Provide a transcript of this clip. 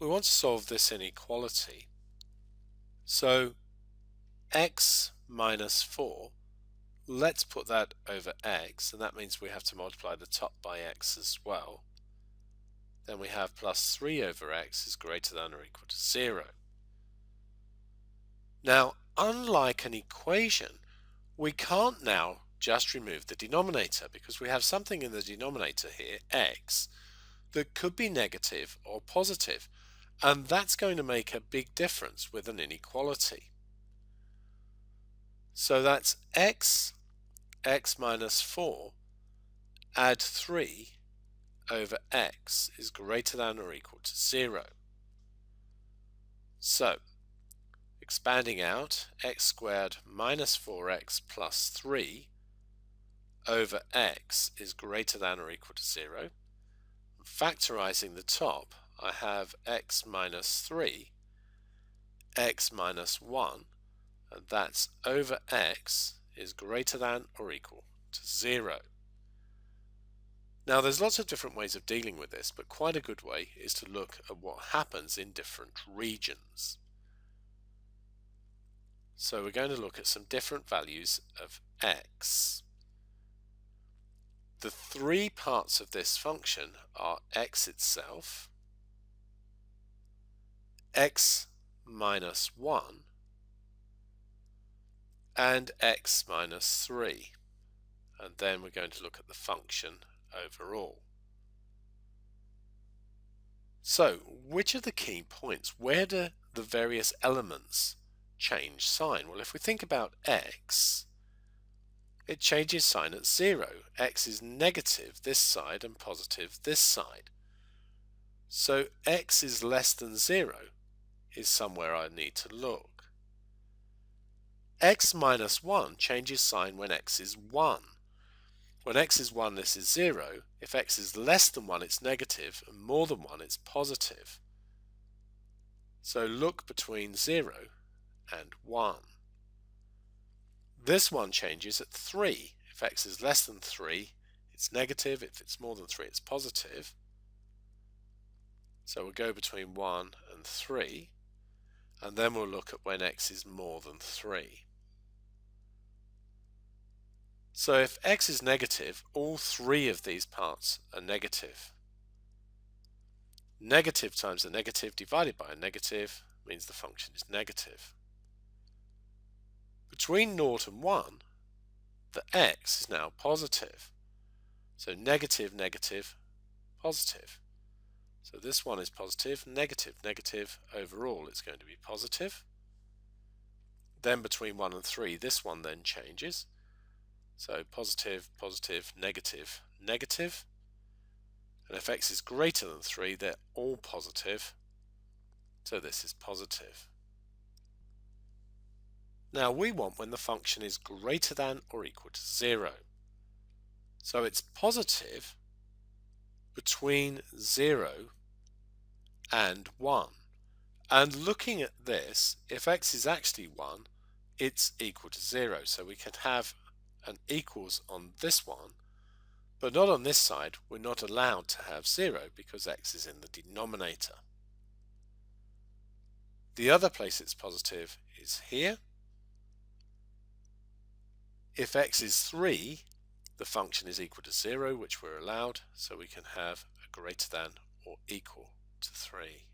we want to solve this inequality. So x minus 4, let's put that over x, and that means we have to multiply the top by x as well. Then we have plus 3 over x is greater than or equal to 0. Now, unlike an equation, we can't now just remove the denominator because we have something in the denominator here, x, that could be negative or positive, and that's going to make a big difference with an inequality. So that's x minus 4, add 3 over x is greater than or equal to 0. So, expanding out, x squared minus 4x plus 3 over x is greater than or equal to 0. Factorizing the top, I have x minus 3, x minus 1, and that's over x is greater than or equal to 0. Now there's lots of different ways of dealing with this, but quite a good way is to look at what happens in different regions. So we're going to look at some different values of x. The three parts of this function are x itself, x minus 1, and x minus 3. And then we're going to look at the function overall. So, which are the key points? Where do the various elements change sign? Well, if we think about x, it changes sign at 0. X is negative this side and positive this side. So x is less than 0 is somewhere I need to look. X minus 1 changes sign when x is 1. When x is 1, this is 0. If x is less than 1, it's negative, and more than 1, it's positive. So look between 0 and 1. This one changes at 3. If x is less than 3, it's negative. If it's more than 3, it's positive. So we'll go between 1 and 3, and then we'll look at when x is more than 3. So if x is negative, all three of these parts are negative. Negative times a negative divided by a negative means the function is negative. Between 0 and 1, the x is now positive. So negative, negative, positive. So this one is positive, negative, negative. Overall, it's going to be positive. Then between 1 and 3, this one then changes. So positive, positive, negative, negative. And if x is greater than 3, they're all positive. So this is positive. Now we want when the function is greater than or equal to 0. So it's positive between 0 and 1. And looking at this, if x is actually 1, it's equal to 0. So we can have an equals on this one, but not on this side. We're not allowed to have 0 because x is in the denominator. The other place it's positive is here. If x is 3, the function is equal to 0, which we're allowed, so we can have a greater than or equal to 3.